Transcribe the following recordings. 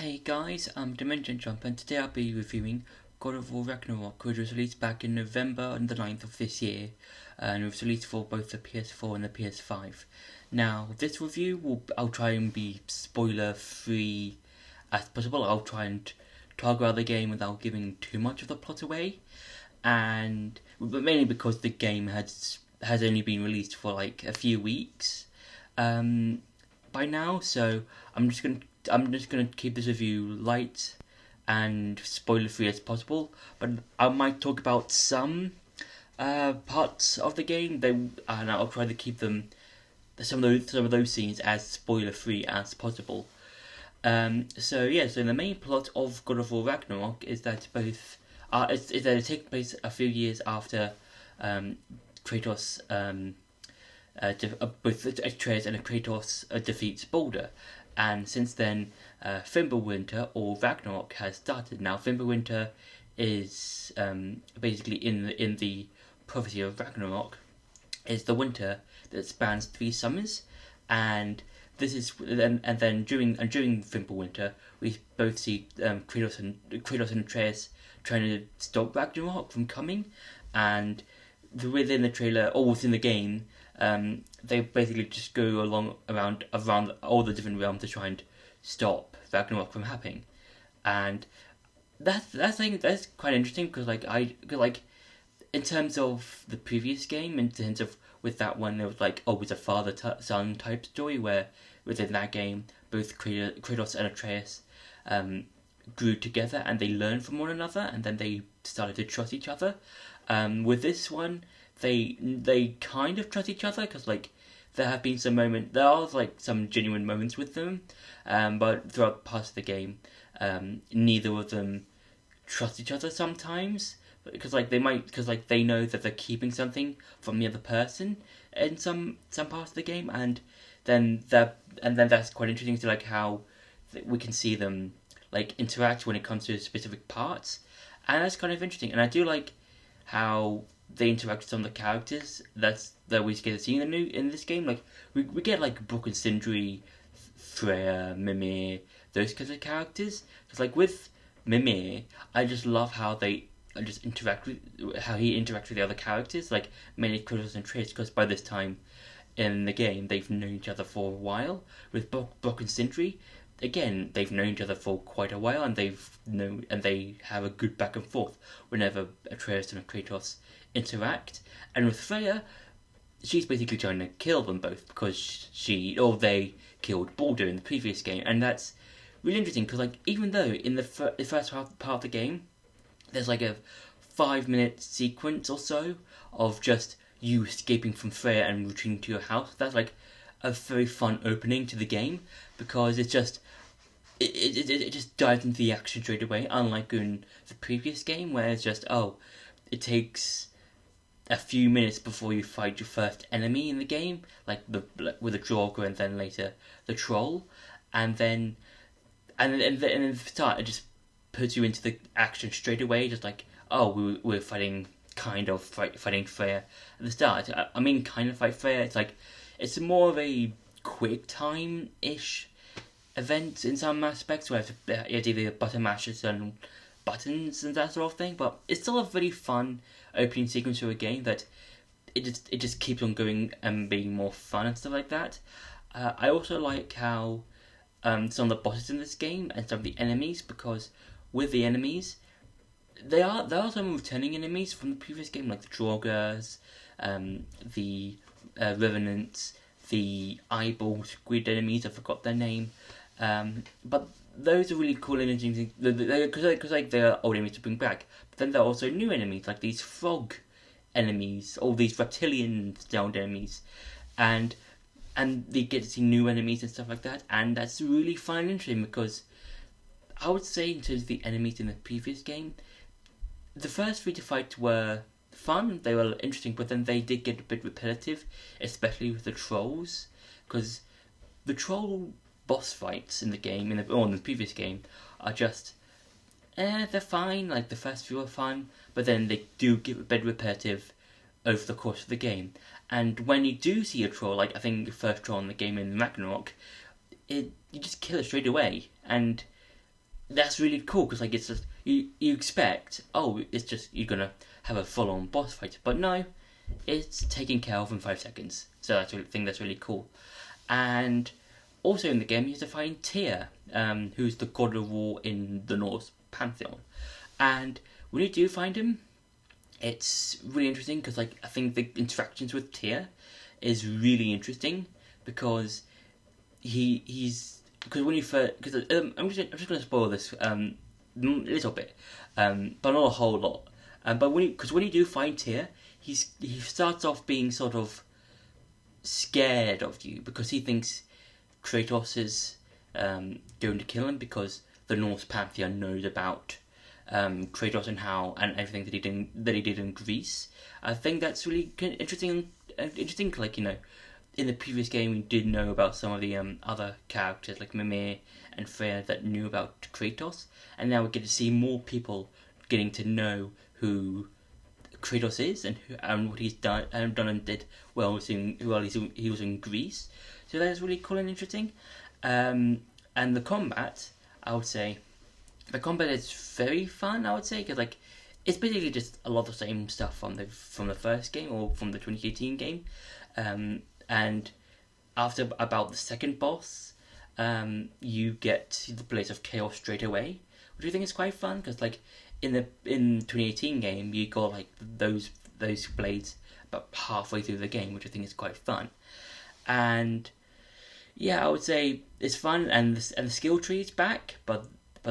Hey guys, I'm Dimension Jump and today I'll be reviewing God of War Ragnarok, which was released back in November on the 9th of this year, and it was released for both the PS4 and the PS5. Now, this review, I'll try and be spoiler free as possible. I'll try and talk about the game without giving too much of the plot away, but mainly because the game has only been released for like a few weeks by now, so I'm just gonna keep this review light and spoiler free as possible. But I might talk about some parts of the game, and I'll try to keep some of those scenes as spoiler free as possible. So the main plot of God of War Ragnarok is that it takes place a few years after Kratos. Both Atreus and Kratos defeats Baldur, and since then, Fimbulwinter or Ragnarok has started. Now, Fimbulwinter is basically in the prophecy of Ragnarok is the winter that spans 3 summers, and then during Fimbulwinter we both see Kratos and Atreus trying to stop Ragnarok from coming, and within the trailer or within the game. They basically just go around all the different realms to try and stop Ragnarok from happening, and that's quite interesting because in terms of the previous game, in terms of with that one, there was was a father son type story where within that game both Kratos and Atreus grew together and they learned from one another, and then they started to trust each other. With this one, they kind of trust each other because there are some genuine moments with them, but throughout parts of the game, neither of them trust each other sometimes because they know that they're keeping something from the other person in some parts of the game, and then that's quite interesting to how we can see them interact when it comes to specific parts, and that's kind of interesting. And I do like how they interact with some of the characters that we get to see in this game. We get Brook and Sindri, Freya, Mimir, those kinds of characters. Because with Mimir, I just love how he interacts with the other characters, mainly Kratos and Atreus, because by this time in the game they've known each other for a while. With Brook and Sindri, again, they've known each other for quite a while, and they have a good back and forth whenever Atreus and Kratos interact. And with Freya, she's basically trying to kill them both because they killed Baldur in the previous game, and that's really interesting because even though in the first part of the game there's a 5-minute sequence or so of just you escaping from Freya and retreating to your house, that's a very fun opening to the game because it just dives into the action straight away, unlike in the previous game where it's just it takes a few minutes before you fight your first enemy in the game, with the Draugr and then later the Troll, and then at the start it just puts you into the action straight away, just we're fighting Freya at the start. I mean kind of fight Freya. It's more of a quick time-ish event in some aspects where you have to do the button mashes and buttons and that sort of thing, but it's still a very fun opening sequence to a game that it just keeps on going and being more fun and stuff like that. I also like how some of the bosses in this game and some of the enemies, because with the enemies there are some returning enemies from the previous game, like the Draugrs, the Revenants, the eyeball squid enemies. I forgot their name, but those are really cool and interesting because they're old enemies to bring back. But then there are also new enemies, like these frog enemies, all these reptilian styled enemies, and they get to see new enemies and stuff like that, and that's really fun and interesting because I would say in terms of the enemies in the previous game, the first 3 to fight were fun, they were interesting, but then they did get a bit repetitive, especially with the trolls, because the troll boss fights in the game, in the previous game, are just they're fine. The first few are fun, but then they do get a bit repetitive over the course of the game. And when you do see a troll, I think the first troll in the game in Ragnarok, you just kill it straight away, and that's really cool because like it's just you expect it's just you're gonna have a full on boss fight, but no, it's taken care of in 5 seconds. So I think that's really cool. And also in the game, you have to find Tyr, who's the god of war in the Norse pantheon. And when you do find him, it's really interesting because like I think the interactions with Tyr is really interesting because because when you first I'm just going to spoil this a little bit, but not a whole lot. But when you do find Tyr, he starts off being sort of scared of you because he thinks Kratos is going to kill him because the Norse pantheon knows about Kratos and everything that he did in Greece. I think that's really interesting. Interesting, like in the previous game we did know about some of the other characters like Mimir and Freya that knew about Kratos, and now we get to see more people getting to know who Kratos is and what he's done and did while he was in Greece. So that's really cool and interesting. And the combat, I would say, the combat is very fun. I would say because like it's basically just a lot of the same stuff from the first game or from the 2018 game. And after about the second boss, you get the Blaze of Chaos straight away, which I think is quite fun because like in 2018 game you got like those blades about halfway through the game, which I think is quite fun. And yeah, I would say it's fun and the skill tree is back, but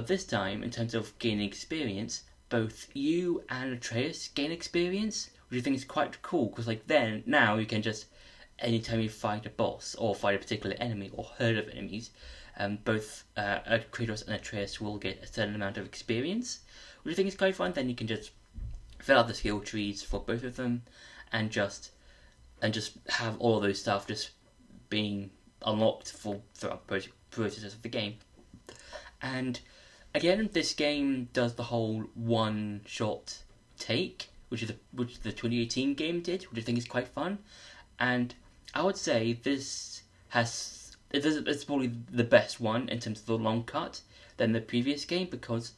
this time in terms of gaining experience, both you and Atreus gain experience, which I think is quite cool because like then now you can just anytime you fight a boss or fight a particular enemy or herd of enemies, both Kratos and Atreus will get a certain amount of experience, which I think is quite fun. Then you can just fill out the skill trees for both of them, and just have all of those stuff just being unlocked throughout the process of the game. And again, this game does the whole one shot take, which the 2018 game did, which I think is quite fun. And I would say it's probably the best one in terms of the long cut than the previous game because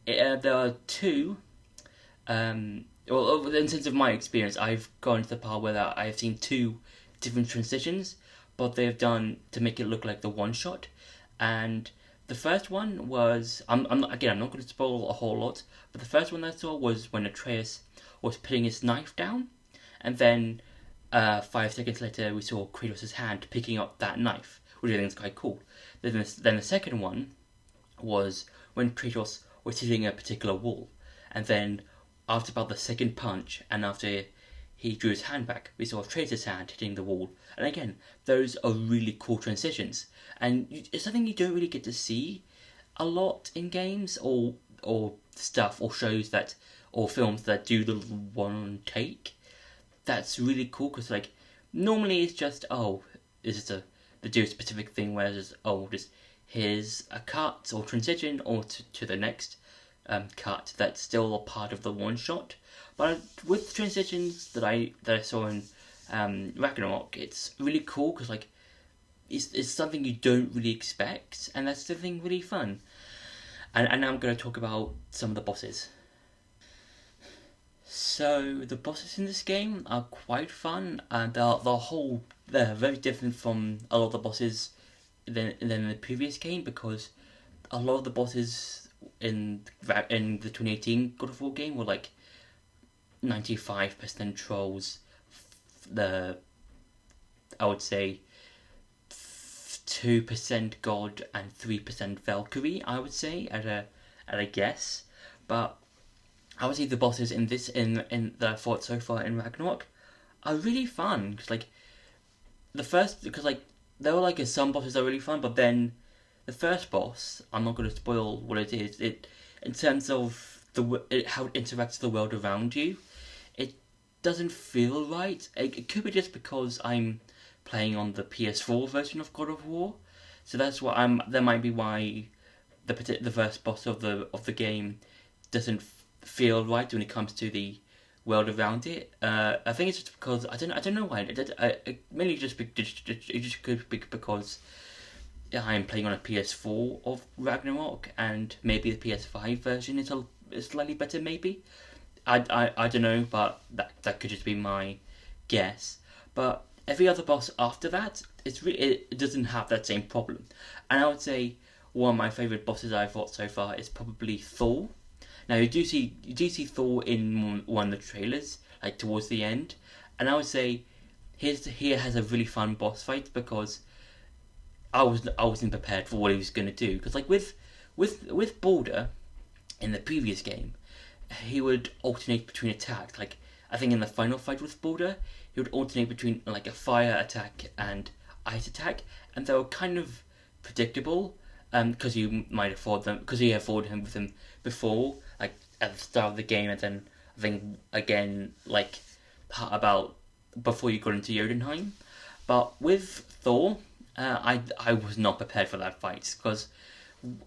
there are two. Well, in terms of my experience, I've gone to the part where I've seen two different transitions, but they've done to make it look like the one shot. And the first one was I'm not going to spoil a whole lot, but the first one I saw was when Atreus was putting his knife down, and then 5 seconds later we saw Kratos' hand picking up that knife, which I think is quite cool. Then the second one was when Kratos was hitting a particular wall, and then after about the second punch and after he drew his hand back, we saw Atreus' hand hitting the wall. And again, those are really cool transitions, and it's something you don't really get to see a lot in games or stuff or shows that or films that do the one take. That's really cool because like normally it's just they do a specific thing where it's just here's a cut or transition or to the next cut that's still a part of the one shot. But with transitions that I saw in Ragnarok, it's really cool because like it's something you don't really expect, and that's something really fun. And now I'm going to talk about some of the bosses. So the bosses in this game are quite fun, and they're very different from a lot of the bosses than in the previous game because a lot of the bosses in the 2018 God of War game were like 95% trolls. I would say 2% God and 3% Valkyrie. I would say at a guess, but I would say the bosses in that I fought so far in Ragnarok are really fun because like there were like some bosses are really fun, but then the first boss, I'm not going to spoil what it is. It in terms of how it interacts with the world around you, it doesn't feel right. It could be just because I'm playing on the PS4 version of God of War, so that's what that might be why the first boss of the game doesn't feel right when it comes to the world around it. I think it's just because I don't know why. It mainly it just could be because I'm playing on a PS4 of Ragnarok, and maybe the PS5 version is slightly better. Maybe I don't know, but that could just be my guess. But every other boss after that, it doesn't have that same problem. And I would say one of my favorite bosses I've fought so far is probably Thor. Now you do see Thor in one of the trailers, like towards the end, and I would say here has a really fun boss fight because I wasn't prepared for what he was going to do, because like with Baldur in the previous game, he would alternate between attacks. Like I think in the final fight with Baldur, he would alternate between like a fire attack and ice attack, and they were kind of predictable because you might have fought them, because you have fought him with him before, like at the start of the game, and then I think again like about before you got into Jotunheim. But with Thor, I was not prepared for that fight because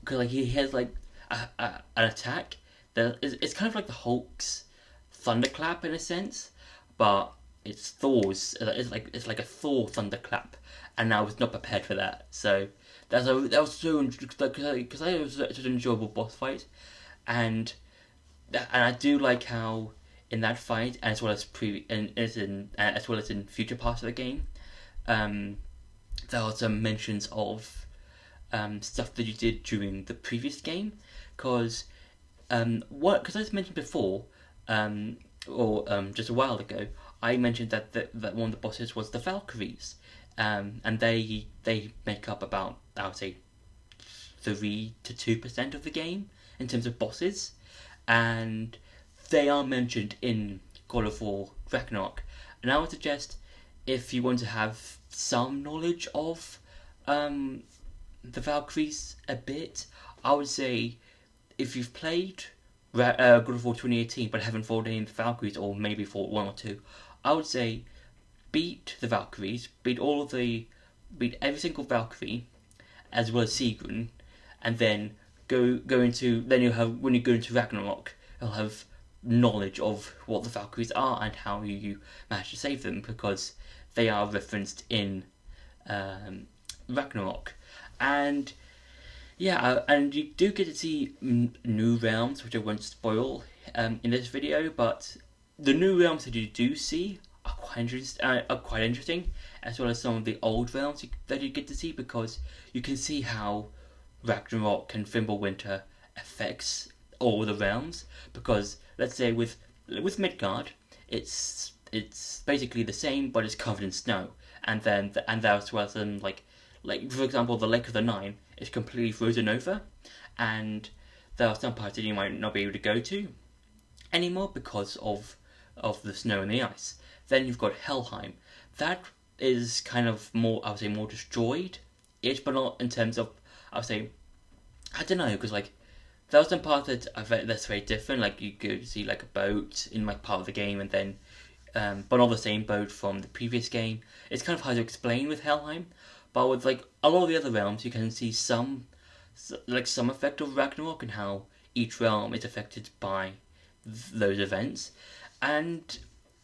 like he has like an attack that it's kind of like the Hulk's thunderclap in a sense, but it's Thor's. It's like a Thor thunderclap, and I was not prepared for that. So that was so because it was such an enjoyable boss fight, and I do like how in that fight, as well as as well as in future parts of the game, there are some mentions of stuff that you did during the previous game, because as mentioned before, just a while ago, I mentioned that one of the bosses was the Valkyries, and they make up about, I would say, 3 to 2% of the game in terms of bosses, and they are mentioned in God of War Ragnarok. And I would suggest, if you want to have some knowledge of the Valkyries a bit, I would say if you've played God of War 2018 but haven't fought any of the Valkyries, or maybe fought one or two, I would say beat the Valkyries, beat every single Valkyrie, as well as Sigrun, and then you'll have, when you go into Ragnarok, you'll have knowledge of what the Valkyries are and how you manage to save them, because they are referenced in Ragnarok. And yeah, and you do get to see new realms, which I won't spoil in this video, but the new realms that you do see are quite interesting, as well as some of the old realms that you get to see, because you can see how Ragnarok and Fimbulwinter affects all the realms. Because let's say with Midgard, it's basically the same, but it's covered in snow, and as well as like for example, the Lake of the Nine is completely frozen over, and there are some parts that you might not be able to go to anymore because of the snow and the ice. Then you've got Helheim. That is kind of more, I would say, more destroyed. But not in terms of, I would say, I don't know, because like there are some parts that's very different. Like you could see like a boat in like part of the game, and then but not the same boat from the previous game. It's kind of hard to explain with Helheim, but with like a lot of the other realms, you can see some effect of Ragnarok and how each realm is affected by those events. And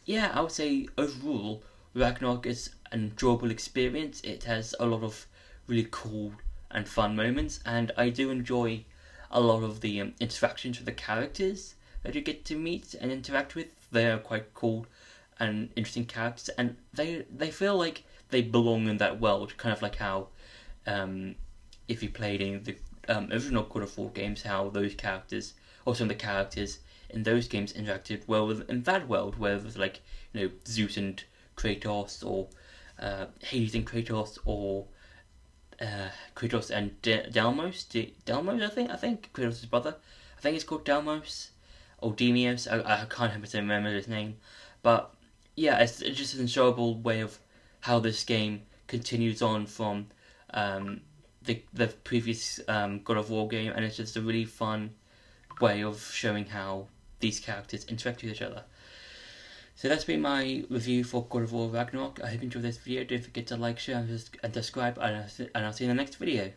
yeah, I would say overall, Ragnarok is an enjoyable experience. It has a lot of really cool and fun moments, and I do enjoy a lot of the interactions with the characters that you get to meet and interact with. They are quite cool and interesting characters, and they feel like they belong in that world, kind of like how if you played in the original God of War games, how those characters, or some of the characters in those games, interacted well in that world, where it was like, Zeus and Kratos, or Hades and Kratos, or Kratos and Delmos. Delmos, I think Kratos' brother. I think it's called Delmos or Demios. I can't remember his name, but yeah, it's just an enjoyable way of how this game continues on from the previous God of War game, and it's just a really fun way of showing how these characters interact with each other. So that's been my review for God of War Ragnarok. I hope you enjoyed this video. Don't forget to like, share, and subscribe, and I'll see you in the next video.